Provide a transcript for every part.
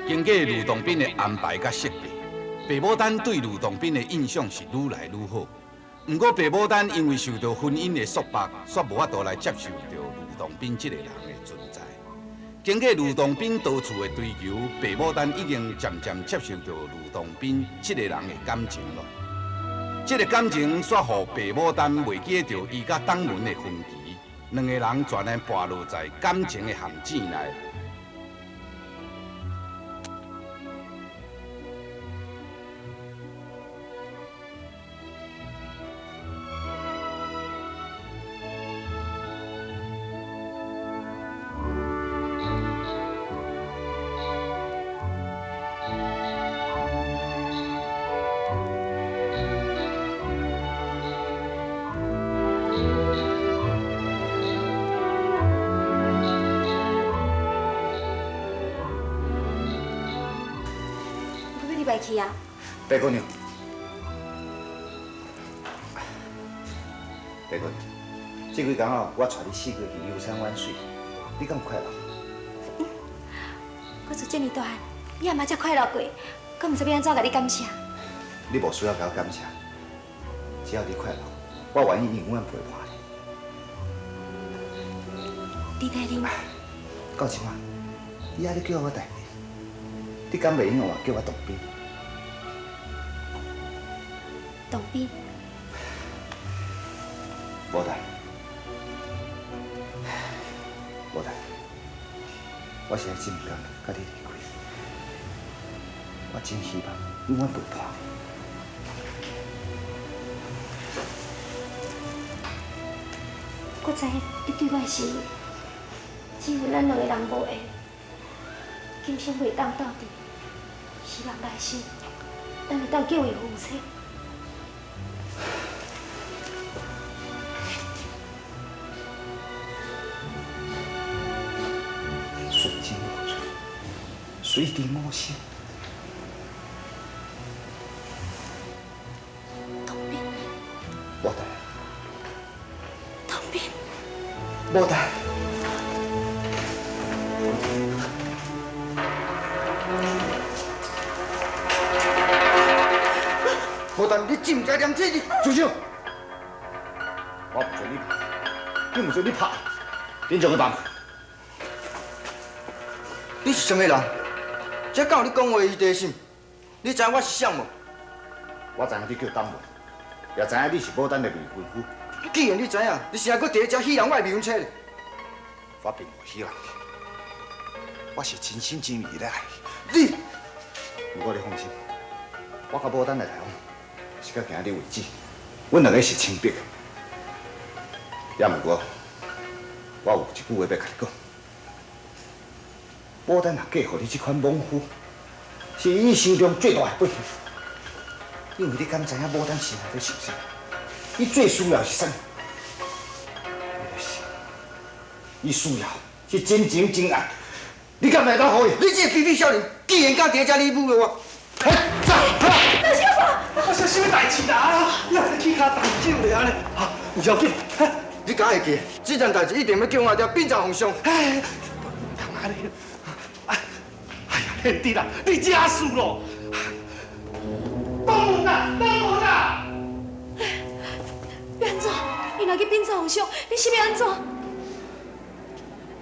经过吕洞宾的安排甲设计，白牡丹对吕洞宾的印象是愈来愈好。不过白牡丹因为受到婚姻的束缚，煞无法度来接受到吕洞宾这个人的存在。经过吕洞宾多次的追求，白牡丹已经渐渐接受到吕洞宾这个人的感情了。这个感情煞互白牡丹袂记得伊甲董文的分歧，两个人全然败落在感情的陷阱内。袂去啊！白姑娘，白姑娘，这几天哦，我带你四个去游山玩水，你敢有快乐？我做这么大汉，你也嘛才快乐过，我唔知要安怎甲你感谢。你无需要甲我感谢，只要你快乐，我愿意永远陪伴你。李大人，到即马，你还咧叫我大人，你敢袂用话叫我董斌？董斌，无代，无代，我现在真唔甘甲你离开，我真希望永远陪伴你。我知影你对我的心意，只有咱两个人无缘，今生袂当斗阵，希望来生咱会当结为夫妻。顺境若水，水滴莫心。董斌，无代，董斌，无代。无代，你真唔该念这字，住手！我不准你拍，你唔准你拍，恁就去放。你是什么人？这敢有你讲话的地心？你知影我是谁无？我知影你叫董文，也知影你是牡丹的未婚夫。既然你知影，你啥搁第一只戏人我的未婚妻呢？我并无喜欢你，我是真心真意来爱你。你，不过你放心，我甲牡丹来台湾是到今日为止，阮两个是清白的。也毋过，我有一句话要甲你讲。牡丹若嫁予你这款莽夫，是伊心中最大的不幸。因为你敢知影牡丹心内在想啥？伊最需要是啥？伊需要是真情真爱。你敢会当予伊？你这个卑鄙小人，既然敢第一只你侮辱我，走！大小宝，我是什么代志啦？你还去卡动手咧安尼？啊，有要紧。你敢会记？这件代志一定要叫我条变作皇上。哎，干嘛呢？哎呀，贤弟啦，你假死咯！东门啊，东门啊！要安怎？伊若去变做皇上，你是要安怎？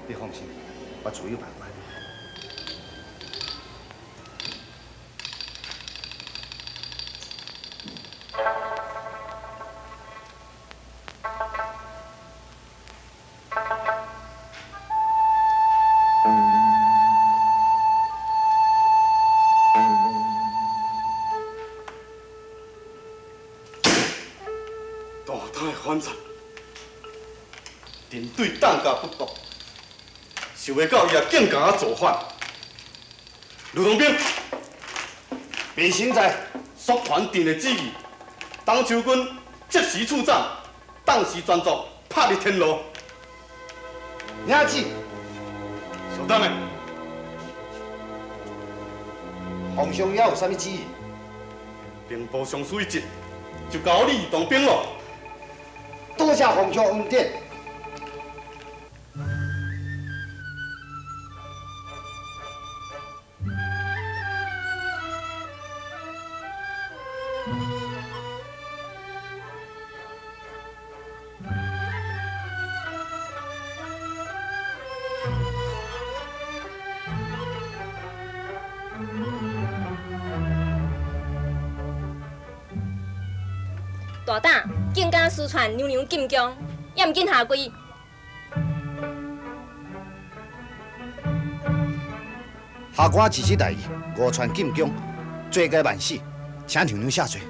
你放心，我自有办法。大胆的反贼，针对当家不公，想要到伊也更加造反。吕洞宾，秉行在蜀传定的旨意，当秋军即时出战，当时专作拍入天牢。领旨，小等下，皇上还有啥物旨意？兵部尚书一职，就交你当兵咯。多谢皇上恩典。大胆，竟敢私传娘娘进宫，也毋紧下跪。下官自此大义，误传进宫，罪该万死，请娘娘下罪。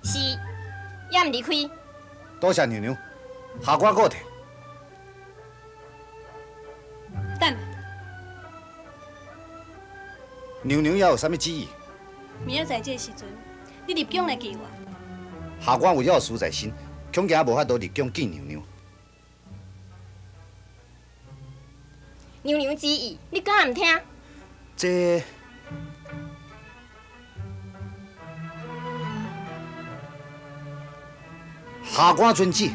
是，也毋离开。多谢娘娘，下官告退。等，娘娘要有啥物旨意？明仔载这时阵，你入宫来见我。下官为了事在身，恐惊无法度入宫见娘娘。娘娘旨意，你敢毋听？这下官遵旨。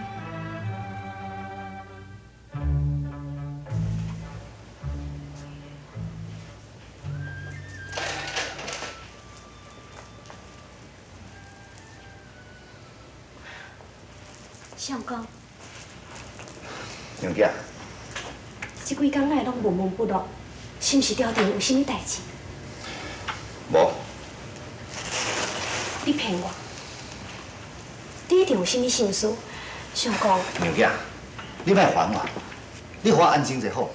相公，娘家，这几天来拢闷闷不乐，是毋是朝廷有啥物代志？无，你骗我！你一定有啥物心事，相公。娘家，你莫烦我，你互我安静就好。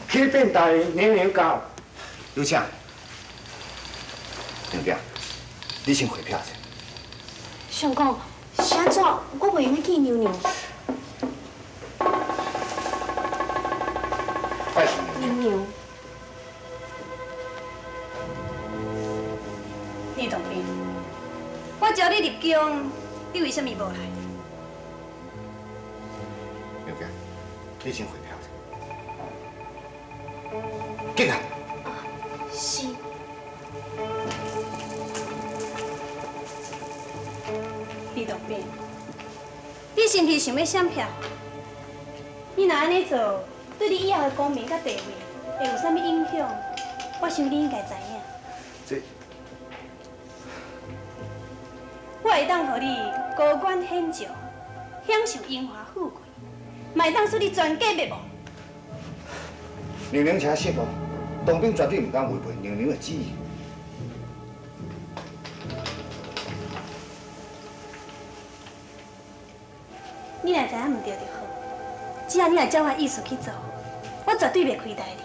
启禀大人，娘娘到。有请。娘家，你先回票去。相公，是安怎？我袂用见娘娘。拜谢娘娘。娘娘，聂同兵，我招你入宫，你为什么无来？娘家，你先回票去。进来。是。李同兵，你是毋是想要闪票？你若安尼做，对你以后的功名甲地位会有啥物影响？我想你应该知影。这我会当互你高官显爵，享受荣华富贵，卖当使你全家灭亡。娘娘请息哦，当兵绝对唔敢违背娘娘的旨意。你若知影唔对就好，只要你若照我意思去做，我绝对袂亏待你。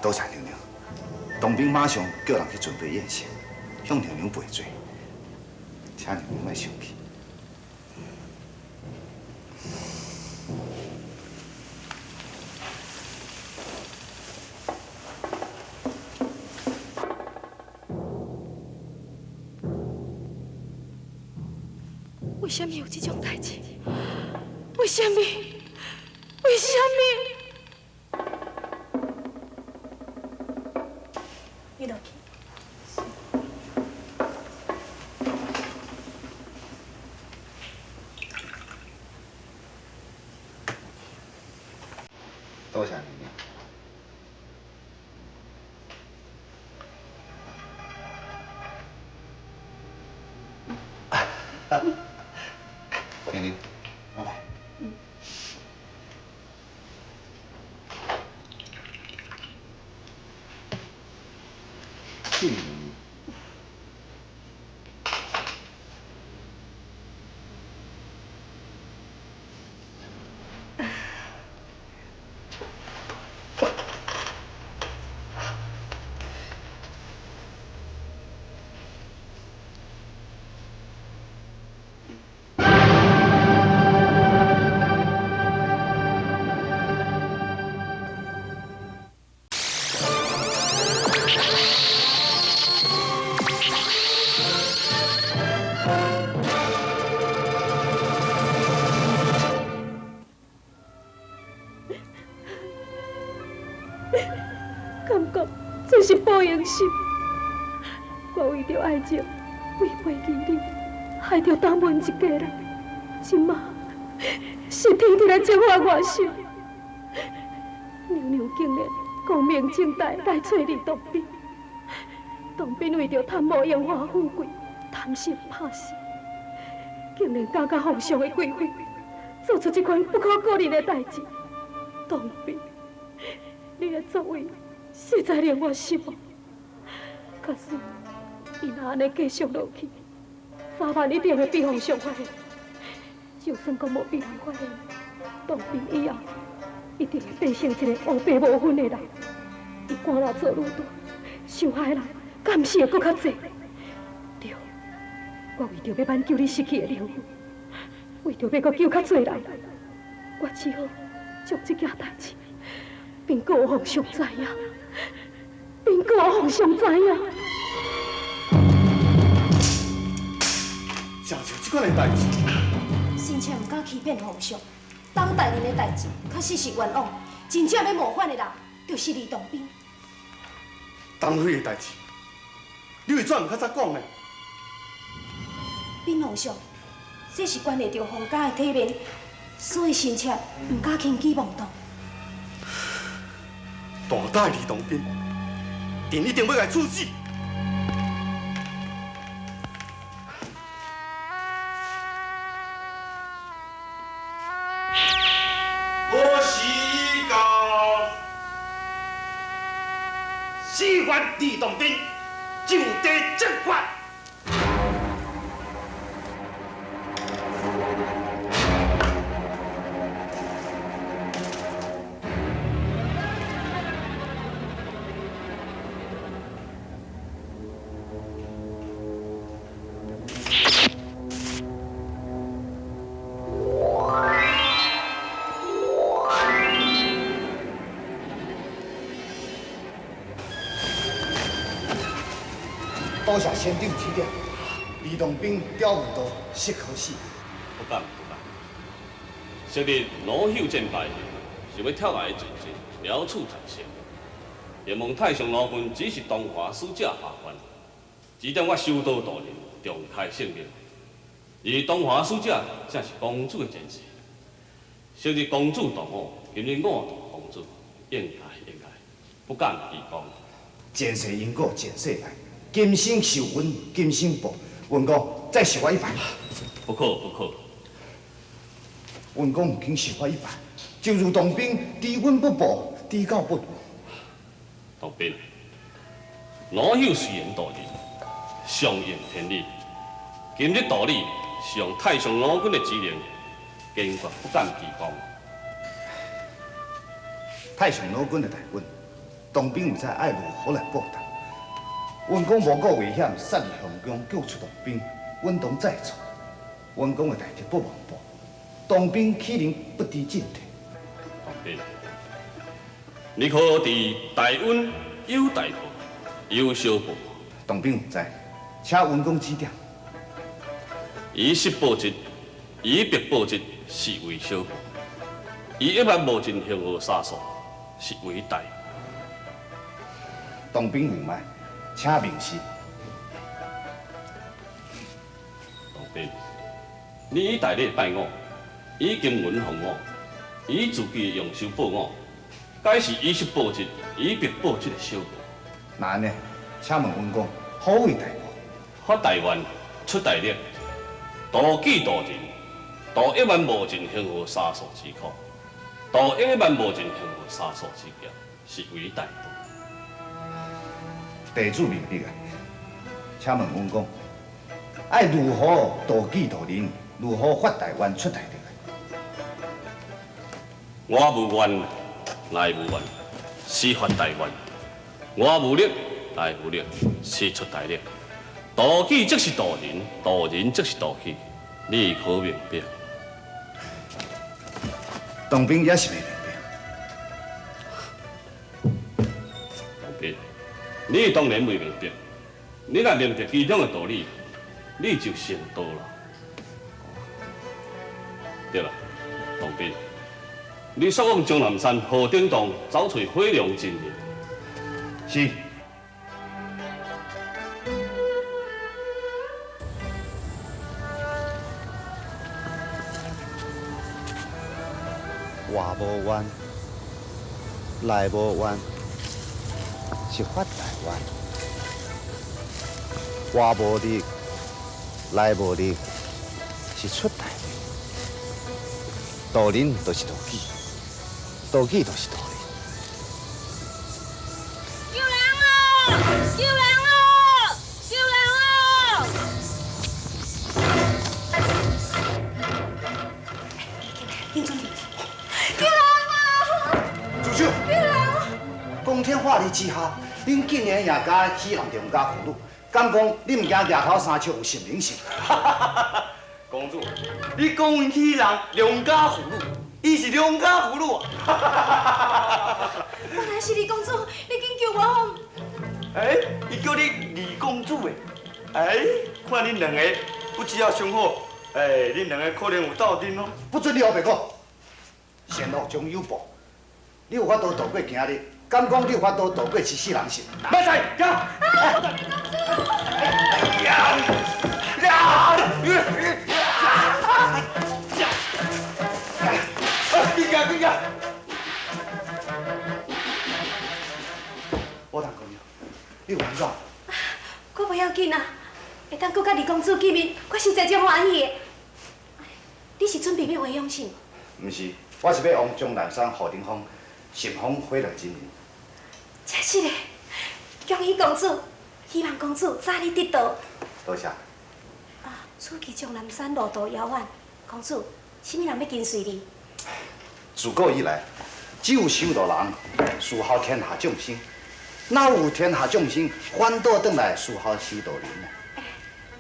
多谢娘娘，当兵马上叫人去准备宴席，向娘娘赔罪，请娘娘莫生气。为什么有这种代志？为什么？为什么？你落去。多谢娘娘。娘娘，我来。谢娘娘。感觉这是报应心。我为着爱情，违背义理，害着大门一家人。今嘛是天伫来净化我心。娘娘竟然光明正大来找你当兵，当兵为着贪慕荣华富贵，贪心怕死，竟然敢甲皇上的贵妃做出这款不可告人的代志。当兵，你的作为实在令我失望。可是，伊若安尼继续落去，3万一定会被皇上发现。就算讲无被人发现，当兵以后一定会变成一个乌白无分的人。伊赶来做女大，受害人敢是会搁较济？对，我为着要挽救你失去的灵魂，为着要搁救较济人，我只好将这件代志并告皇上知影，并告皇上知影。正像这款的代志，臣妾唔敢欺骗皇上，当代人的代志确实是冤枉，真正要冒犯的人就是李当兵。当妃的代志，你为怎唔较早讲呢？禀皇上，这是关系到皇家的体面，所以臣妾唔敢轻举妄动。大大李当兵，定一定要来处死。我是告司法李当兵就地正法。多谢先长指点，李当兵刁文道适可死。不敢。昔日老朽战败，想要跳来进京，了处台升。愿望太上老君只是东华使者下凡，指点我修道度人，重开圣明。而东华使者正是公主的前世。昔日公主同我，今日我同公主，应该，不敢异讲。前世因果前世来，今生受恩，今生报。文公再受我一拜。不可。文公唔肯受我一拜，就如当兵，知恩不报，知教不如。当兵，老朽虽然道理，上应天理。今日道理是用太上老君的指令，坚决不敢提讲。太上老君的大恩，当兵唔知爱如何来报答。文公无顾危险，杀入皇宫救出当兵，稳当在座。文公的代志不忘报，当兵岂能不知进退？当兵，你可伫大恩有大报，有小报。当兵唔知，请文公指点。以失报之，以别报之，是为小报；以一万无尽行恶杀戮，是为大报。当兵有卖，请明示。当兵，你以大礼拜我，以金文奉我，以自己用手报我，该是以失报之，以别报之的小报。那安尼，请问文公，何为大报？发大愿，出大力，度己度人，度一万无尽行恶杀戮之苦，度一万无尽行恶杀戮之业，是为大报。地主明白啊，请问文公，爱如何度己度人，如何发大愿出大力？我无愿，乃无愿，是发大愿；我无力，乃无力，是出大力。度己即是度人，度人即是度己，你可明白？当兵也是未明白。当兵，你当然未明白。你若明白其中的道理，你就成道了。对了，当兵，你速往终南山河顶洞找找火龙真人。是。外无冤，内无冤，是发大冤。外无力，来无力是出大力，道人就是道己，道己就是道人。救人哦！救人哦！救人哦！林总理，救人哦！主手！救人哦！光天化日之下，恁竟然也敢欺人良家妇女，敢讲你唔惊额头三尺有神明性？公主，你讲阮欺人良家妇女，伊是良家妇女啊！原来是李公主，你紧救我好。伊叫你李公主的，看恁两个不只要相好，恁两个可能有斗阵哦。不准你胡白讲，善恶终有报。你有法度渡过今日，敢讲你有法度渡过七世人生？别使，走！你行！我同讲你，你有安怎？我不要紧啊，会当搁甲李公主见面，我实在真欢喜的。你是准备要回永信？唔是，我是要往江南山何定峰顺风回来经营。真是的，恭喜公主，希望公主早日得到。多谢。此去江南山路途遥远，公主，什么人要跟随你？自古以来，只有修道人侍候天下众生，哪有天下众生反倒转来侍候修道人呢？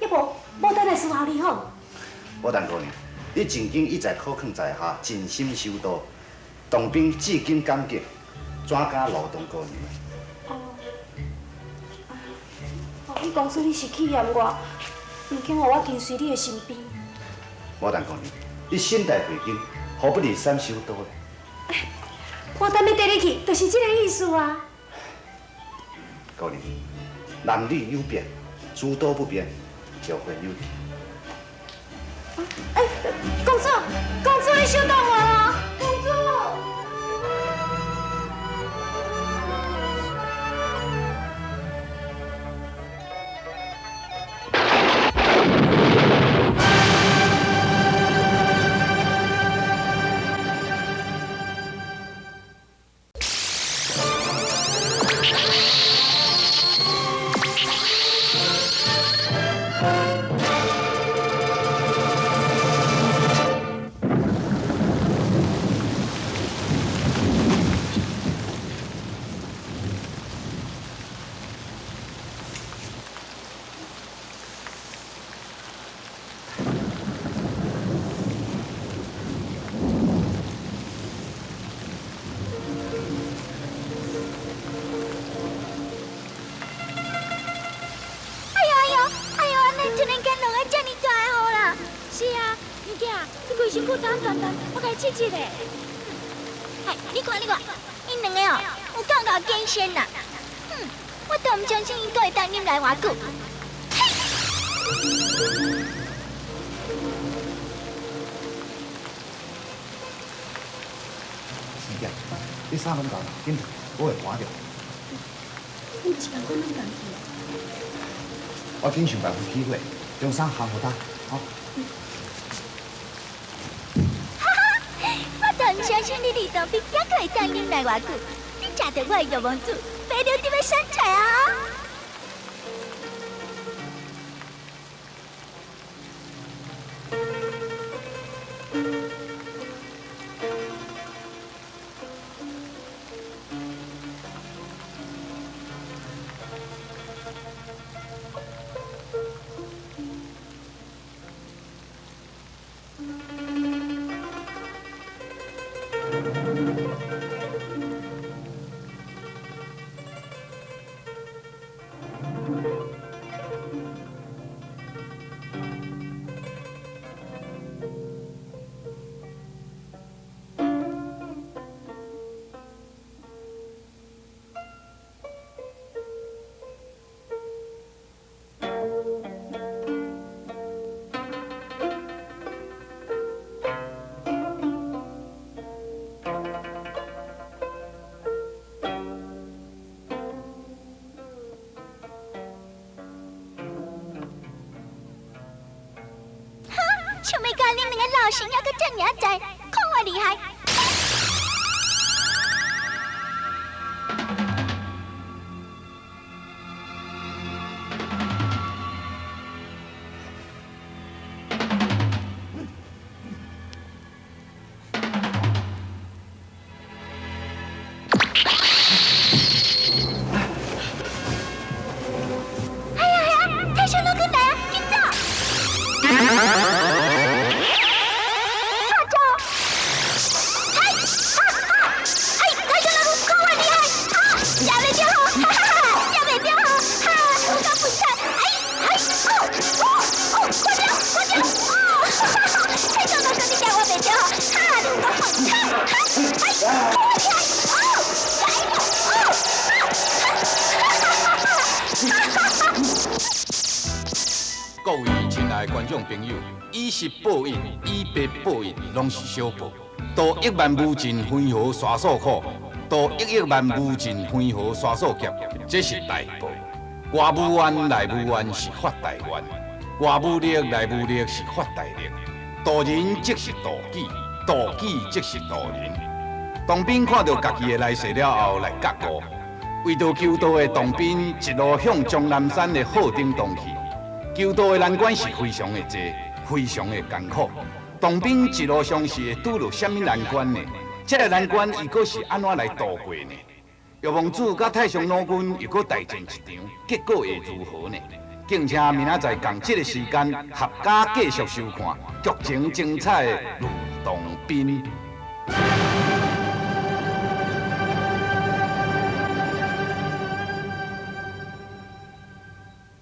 要无等来伺候你好。我但讲呢，你曾经一再考劝在下，尽心修道，当兵至今感激，怎敢劳动过年？你公主你是气嫌我，唔肯让我跟随你的身边。我但讲呢，你身带慧根，何不离山修道呢？我等要跟你去，就是这个意思啊。高人，男女有别，诸多不便，就会有敌。公主你收到我了，公主。身躯打断断，我该切切嘞。哎，你看，因两个哦，有够大惊险呐！我都唔相信因会当忍来偌久。师姐，你衫拢干，紧，我会寒着。你一般讲拢干去。我紧想办法起火，将衫烘好呾，好。我唔相信你李当兵也可以当忍来偌久，你食到我的玉王子，飞流就要闪财啊！想要甲恁两个老神还阁遮尔知，看我厉害！各位亲爱的观众朋友，以实报应，以白报应，拢是小报。多亿万无尽飞河沙所苦，多亿万无尽飞河沙所劫，这是大报。外无冤内无冤是发大冤，外无力内无力是发大力。渡人即是渡己，渡己即是渡人。当兵看到家己的来势了后来觉悟，为着求道的当兵一路向终南山的号顶东去。求道的难关是非常的多，非常的艰苦。当兵一路上是会拄到什么难关呢？这个难关又阁是安怎来度过呢？玉皇子甲太上老君又阁大战一场，结果会如何呢？敬请明仔载同这个时间合家继续收看剧情精彩的《吕洞宾》。